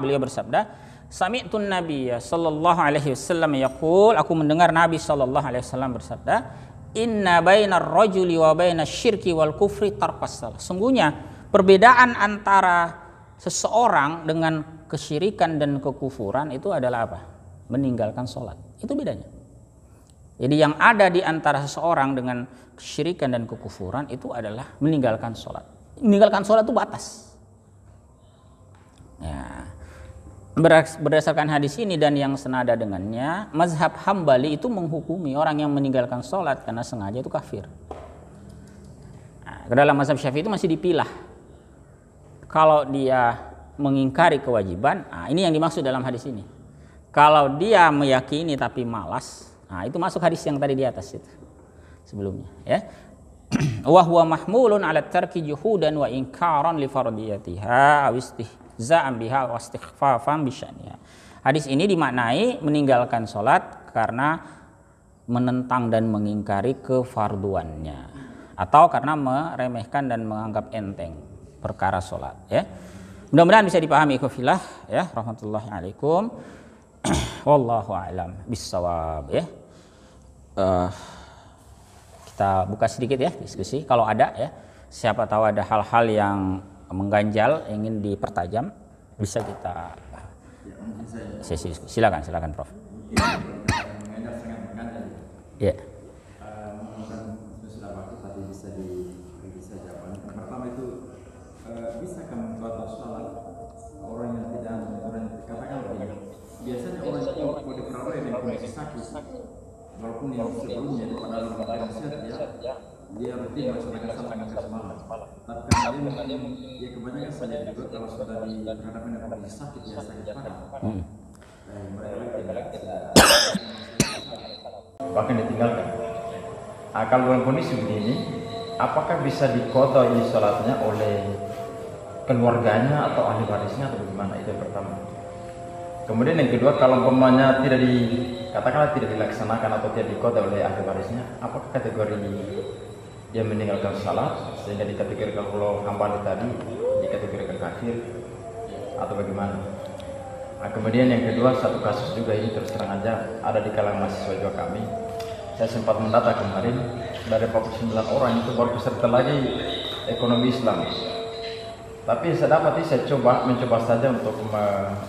Beliau bersabda, sami'tun nabiyya sallallahu alaihi wasallam yaqul, aku mendengar Nabi sallallahu alaihi wasallam bersabda, inna bainar rajuli wa bainasyirki wal kufri tarkas salah. Sungguhnya perbedaan antara seseorang dengan kesyirikan dan kekufuran itu adalah apa? Meninggalkan sholat. Itu bedanya. Jadi yang ada di antara seseorang dengan kesyirikan dan kekufuran itu adalah meninggalkan sholat. Meninggalkan sholat itu batas. Ya. Berdasarkan hadis ini dan yang senada dengannya, mazhab Hambali itu menghukumi orang yang meninggalkan sholat karena sengaja itu kafir. Nah, dalam mazhab Syafi'i itu masih dipilah. Kalau dia mengingkari kewajiban, nah ini yang dimaksud dalam hadis ini. Kalau dia meyakini tapi malas, nah itu masuk hadis yang tadi di atas itu sebelumnya. Ya. Wa huwa mahmulun ala tarki juhudan wa inkaran li fardiyatiha aw istihza'an biha wa istighfafan bisyaniha. Hadis ini dimaknai meninggalkan sholat karena menentang dan mengingkari kefarduannya, atau karena meremehkan dan menganggap enteng perkara sholat. Ya, mudah-mudahan bisa dipahami ikhwafillah ya, rahmatullahi alaikum. Wallahu a'lam bissawab ya. Kita buka sedikit ya diskusi, kalau ada ya, siapa tahu ada hal-hal yang mengganjal ingin dipertajam, bisa kita sesi diskusi. Silakan Prof. Ya. Pertama itu, bisakah membatal sholat orang yang tidak, orang katakan begini, biasanya orang itu kalau diperoleh dengan kondisi sakit, walaupun yang sebelumnya pada dalam sehat dia rutin melaksanakan sholat malam. Tapi karena dia ya kebanyakan saja juga kalau sudah dihadapkan dengan kondisi sakit, ya sakit parah, bahkan ditinggalkan. Kalau dalam kondisi begini, apakah bisa diqadha sholatnya oleh keluarganya atau ahli warisnya atau bagaimana? Itu yang pertama. Kemudian yang kedua, kalau umpamanya katakanlah tidak dilaksanakan atau tidak diqadha oleh ahli warisnya, apakah kategori dia meninggalkan salat sehingga dikategorikan kalau hamba tadi dikategorikan kafir atau bagaimana? Nah, kemudian yang kedua, satu kasus juga ini terus terang aja ada di kalangan mahasiswa juga kami. Saya sempat mendata kemarin, dari 49 orang itu baru peserta lagi ekonomi Islam. Tapi saya dapati, saya mencoba saja untuk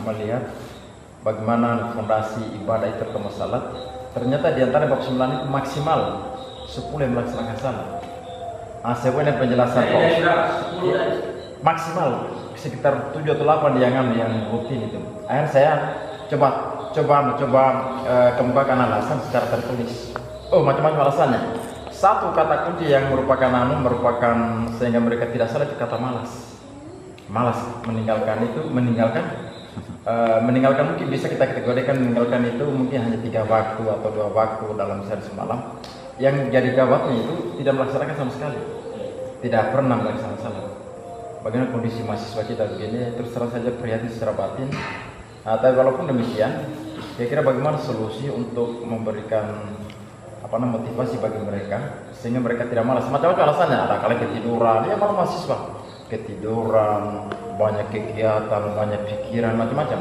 melihat bagaimana fondasi ibadah itu terutama salat. Ternyata di antara 49 itu maksimal 10 yang melaksanakan salat. Saya punya penjelasan maksimal sekitar 7 atau 8 yang rutin itu. Akhirnya saya coba kemukakan alasan secara tertulis. Oh, macam-macam alasannya. Satu kata kunci yang merupakan sehingga mereka tidak salah itu kata malas. Malas meninggalkan mungkin bisa kita kategorikan meninggalkan itu mungkin hanya 3 waktu atau 2 waktu dalam sehari semalam. Yang jadi gawatnya itu tidak melaksanakan sama sekali, tidak pernah melaksanakan salat. Bagaimana kondisi mahasiswa kita begini, terus terang saja prihatin secara batin. Tapi walaupun demikian, kira-kira bagaimana solusi untuk memberikan motivasi bagi mereka sehingga mereka tidak malas. Macam-macam alasannya, ada kali ketiduran, ya para mahasiswa ketiduran, banyak kegiatan, banyak pikiran, macam-macam.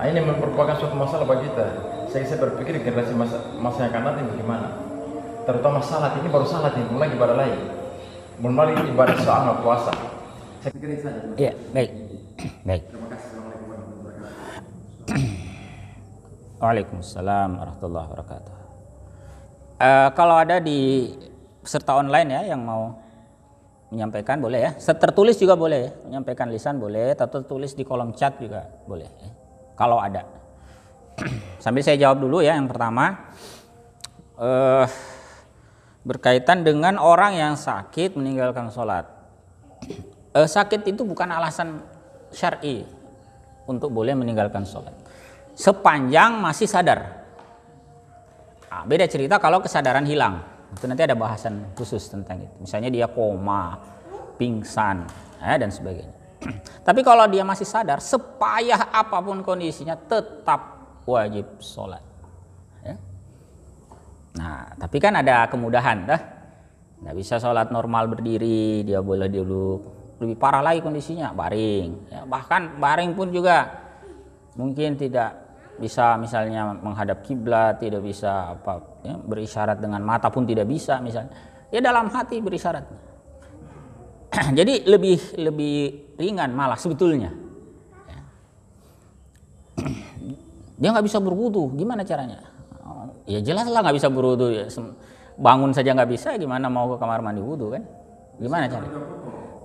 Ini merupakan suatu masalah bagi kita. Saya berpikir generasi masa yang akan datang bagaimana, terutama salat ini baru salat ini, mulai ibadah lain, mulai ibadah soal puasa. Saya pikir itu saja. Iya, baik. Terima kasih. Assalamualaikum warahmatullahi wabarakatuh. Waalaikumsalam warahmatullahi wabarakatuh. Kalau ada di peserta online ya yang mau menyampaikan boleh ya, tertulis juga boleh ya, menyampaikan lisan boleh, atau tertulis di kolom chat juga boleh ya, kalau ada. Sambil saya jawab dulu ya. Yang pertama, berkaitan dengan orang yang sakit meninggalkan sholat. Sakit itu bukan alasan syar'i untuk boleh meninggalkan sholat sepanjang masih sadar. Beda cerita kalau kesadaran hilang. Itu nanti ada bahasan khusus tentang itu. Misalnya dia koma, pingsan, dan sebagainya. Tapi kalau dia masih sadar, sepayah apapun kondisinya tetap wajib sholat. Ya. Nah, tapi kan ada kemudahan, nggak bisa sholat normal berdiri, dia boleh duduk. Lebih parah lagi kondisinya, baring. Ya, bahkan baring pun juga mungkin tidak bisa, misalnya menghadap kiblat, tidak bisa berisyarat dengan mata pun tidak bisa, misalnya. Ya dalam hati berisyarat. Jadi lebih ringan malah sebetulnya. Dia nggak bisa berwudu, gimana caranya? Ya jelaslah nggak bisa berwudu. Ya. Bangun saja nggak bisa, gimana mau ke kamar mandi wudu kan? Gimana caranya?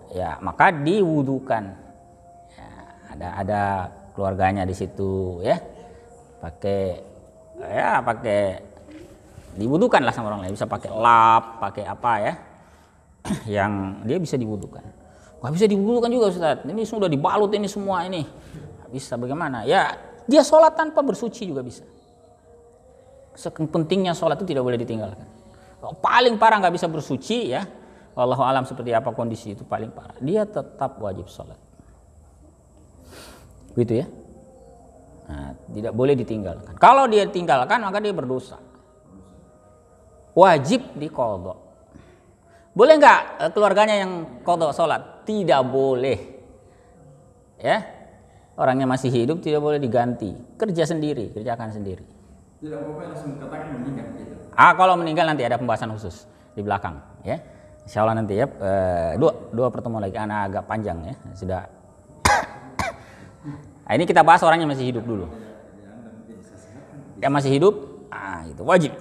Ya maka diwudukan. Ya, ada keluarganya di situ ya. Pakai diwudukan lah sama orang lain. Bisa pakai lap, pakai apa ya? Yang dia bisa diwudukan. Nggak bisa diwudukan juga Ustaz. Ini sudah dibalut ini semua ini. Nggak bisa bagaimana? Ya dia sholat tanpa bersuci juga bisa. Pentingnya sholat itu tidak boleh ditinggalkan. Kalau paling parah nggak bisa bersuci ya. Wallahu alam seperti apa kondisi itu paling parah. Dia tetap wajib sholat. Begitu ya. Nah, tidak boleh ditinggalkan. Kalau dia tinggalkan maka dia berdosa. Wajib diqadha. Boleh nggak keluarganya yang qadha sholat? Tidak boleh. Ya. Orangnya masih hidup tidak boleh diganti. Kerjakan sendiri. Tidak apa-apa langsung katakan meninggal gitu. Kalau meninggal nanti ada pembahasan khusus di belakang ya. Insya Allah nanti ya, dua pertemuan lagi, agak panjang ya, sudah. Nah, ini kita bahas orangnya masih hidup dulu. Yang masih hidup, itu wajib.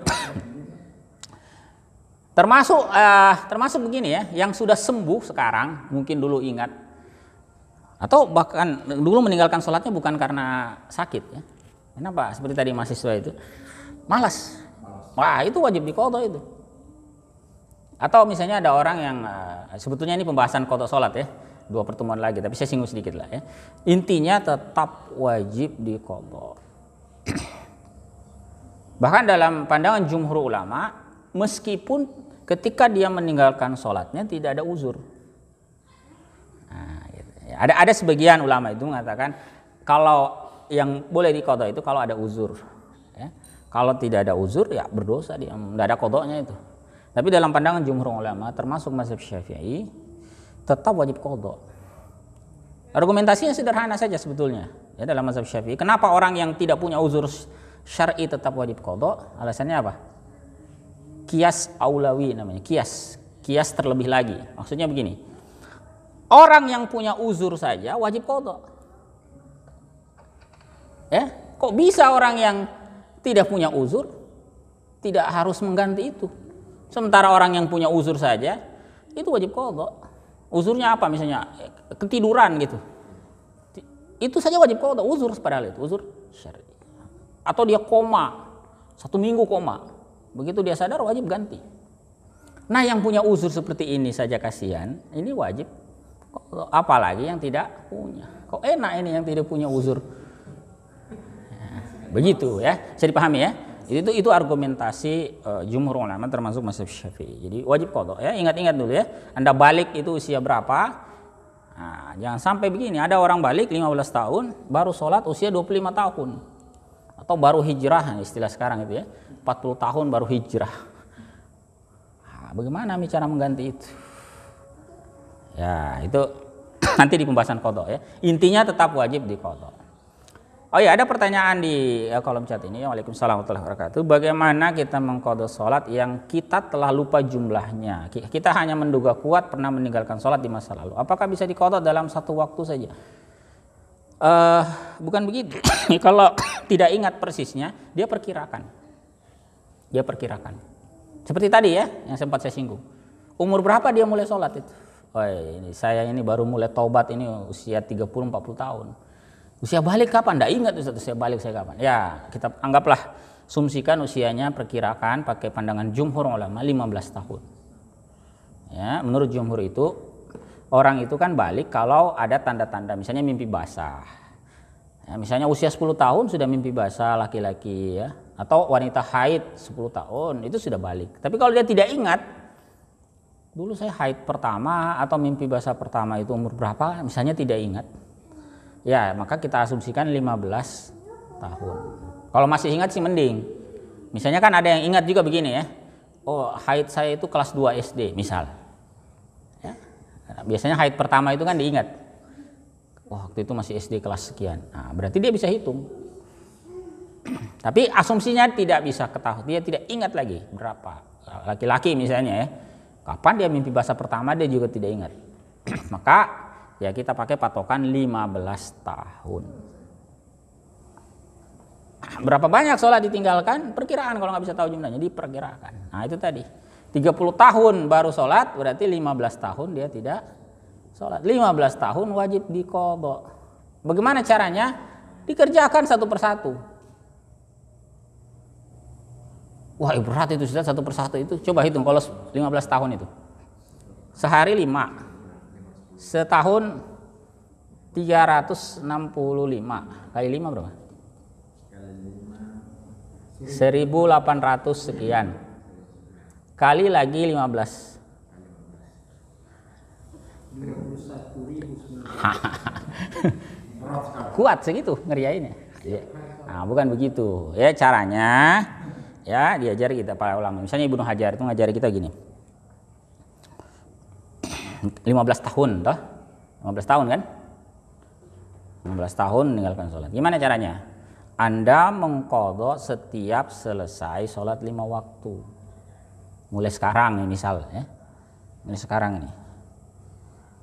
Termasuk begini ya, yang sudah sembuh sekarang, mungkin dulu ingat, atau bahkan dulu meninggalkan sholatnya bukan karena sakit ya. Kenapa? Seperti tadi mahasiswa itu, malas. Wah itu wajib diqadha itu. Atau misalnya ada orang yang sebetulnya ini pembahasan qadha sholat ya, 2 pertemuan lagi, tapi saya singgung sedikit lah ya. Intinya tetap wajib diqadha. Bahkan dalam pandangan jumhur ulama, meskipun ketika dia meninggalkan sholatnya tidak ada uzur. Nah, gitu. Ada sebagian ulama itu mengatakan kalau yang boleh diqadha itu kalau ada uzur. Ya. Kalau tidak ada uzur ya berdosa dia, tidak ada qadhanya itu. Tapi dalam pandangan jumhur ulama termasuk mazhab Syafi'i tetap wajib qadha. Argumentasinya sederhana saja sebetulnya ya dalam mazhab Syafi'i. Kenapa orang yang tidak punya uzur syar'i tetap wajib qadha? Alasannya apa? Qiyas aulawi namanya, qiyas terlebih lagi. Maksudnya begini. Orang yang punya uzur saja wajib qadha. Ya, kok bisa orang yang tidak punya uzur tidak harus mengganti itu? Sementara orang yang punya uzur saja itu wajib qadha. Uzurnya apa? Misalnya ketiduran gitu. Itu saja wajib qadha, uzur padahal itu uzur syar'i. Atau dia koma, 1 minggu koma. Begitu dia sadar wajib ganti. Nah, yang punya uzur seperti ini saja kasihan, ini wajib qadha. Apalagi yang tidak punya. Kok enak ini yang tidak punya uzur. Nah, begitu ya. Bisa dipahami ya? Itu argumentasi jumhur ulama termasuk mazhab Syafi'i. Jadi wajib qadha ya. Ingat-ingat dulu ya. Anda balik itu usia berapa? Nah, jangan sampai begini, ada orang balik 15 tahun baru sholat usia 25 tahun. Atau baru hijrah, istilah sekarang itu ya. 40 tahun baru hijrah. Nah, bagaimana cara mengganti itu? Ya, itu nanti di pembahasan qadha ya. Intinya tetap wajib diqadha. Oh ya, ada pertanyaan di kolom chat ini. Waalaikumsalam warahmatullahi wabarakatuh. Bagaimana kita mengqadha sholat yang kita telah lupa jumlahnya? Kita hanya menduga kuat pernah meninggalkan sholat di masa lalu. Apakah bisa diqadha dalam 1 waktu saja? Bukan begitu. Kalau tidak ingat persisnya, dia perkirakan. Seperti tadi ya, yang sempat saya singgung. Umur berapa dia mulai sholat itu? Oh, saya ini baru mulai taubat ini usia 30-40 tahun. Usia balik kapan? Tidak ingat usia balik saya kapan. Ya, kita anggaplah sumsikan usianya perkirakan pakai pandangan jumhur ulama 15 tahun. Ya, menurut jumhur itu orang itu kan balik kalau ada tanda-tanda misalnya mimpi basah. Ya, misalnya usia 10 tahun sudah mimpi basah laki-laki ya, Atau wanita haid 10 tahun itu sudah balik. Tapi kalau dia tidak ingat, dulu saya haid pertama atau mimpi basah pertama itu umur berapa, misalnya tidak ingat, ya maka kita asumsikan 15 tahun. Kalau masih ingat sih mending. Misalnya kan ada yang ingat juga begini ya, oh haid saya itu kelas 2 SD misal. Ya. Biasanya haid pertama itu kan diingat, oh, waktu itu masih SD kelas sekian. Nah, berarti dia bisa hitung. Tapi asumsinya tidak bisa ketahui, dia tidak ingat lagi berapa. Laki-laki misalnya ya, kapan dia mimpi basah pertama dia juga tidak ingat. Maka ya kita pakai patokan 15 tahun. Berapa banyak sholat ditinggalkan? Perkiraan, kalau nggak bisa tahu jumlahnya diperkirakan. Nah itu tadi 30 tahun baru sholat, berarti 15 tahun dia tidak sholat. 15 tahun wajib diqadha. Bagaimana caranya? Dikerjakan satu persatu. Wah berat itu sudah satu persatu itu. Coba hitung kalau 15 tahun itu. Sehari 5. Setahun 365. Kali 5 berapa? 1800 sekian. Kali lagi 15. Kuat segitu ngerjainnya. Nah, bukan begitu. Ya caranya ya diajar kita para ulama. Misalnya Ibnu Hajar itu ngajari kita gini. 15 tahun toh? 15 tahun kan? 15 tahun meninggalkan sholat. Gimana caranya? Anda mengqadha setiap selesai sholat 5 waktu. Mulai sekarang nih misal ya. Mulai sekarang ini.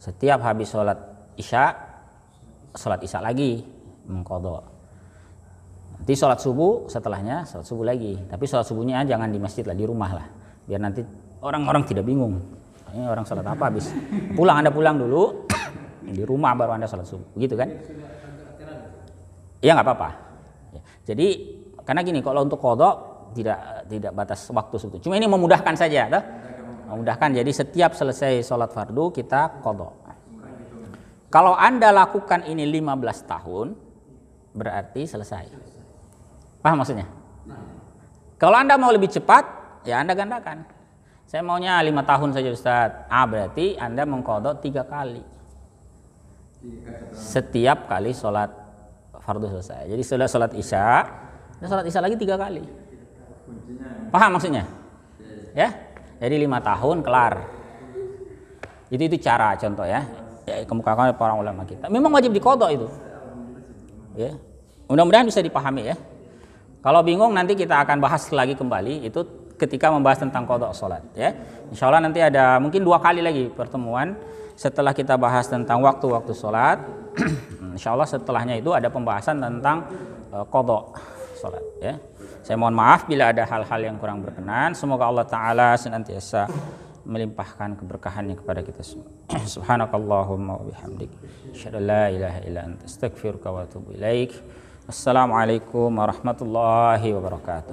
Setiap habis sholat isya lagi mengqadha. Nanti sholat subuh, setelahnya sholat subuh lagi. Tapi sholat subuhnya jangan di masjid lah, di rumah lah. Biar nanti orang-orang tidak bingung. Ini orang sholat apa habis? Pulang, Anda pulang dulu. Di rumah baru Anda sholat subuh. Begitu kan? Iya nggak apa-apa. Jadi karena gini, kalau untuk qadha tidak batas waktu sebetulnya. Cuma ini memudahkan saja. Toh? Memudahkan. Jadi setiap selesai sholat fardu kita qadha. Kalau Anda lakukan ini 15 tahun, berarti selesai. Paham maksudnya? Kalau Anda mau lebih cepat, ya Anda gandakan. Saya maunya 5 tahun saja Ustaz. Berarti Anda mengqadha 3 kali. Setiap kali sholat fardu selesai. Jadi sudah sholat isya lagi 3 kali. Paham maksudnya? Ya? Jadi 5 tahun kelar. Itu cara contoh ya. Ya kemukakan oleh para ulama kita. Memang wajib diqadha itu. Ya. Mudah-mudahan bisa dipahami ya. Kalau bingung nanti kita akan bahas lagi kembali itu ketika membahas tentang qadha salat ya. Insyaallah nanti ada mungkin 2 kali lagi pertemuan setelah kita bahas tentang waktu-waktu salat. Insyaallah setelahnya itu ada pembahasan tentang qadha salat ya. Saya mohon maaf bila ada hal-hal yang kurang berkenan. Semoga Allah taala senantiasa melimpahkan keberkahannya kepada kita semua. Subhanakallahumma wa bihamdik asyhadu an la ilaha illa anta astaghfiruka wa atubu ilaik. Assalamualaikum warahmatullahi wabarakatuh.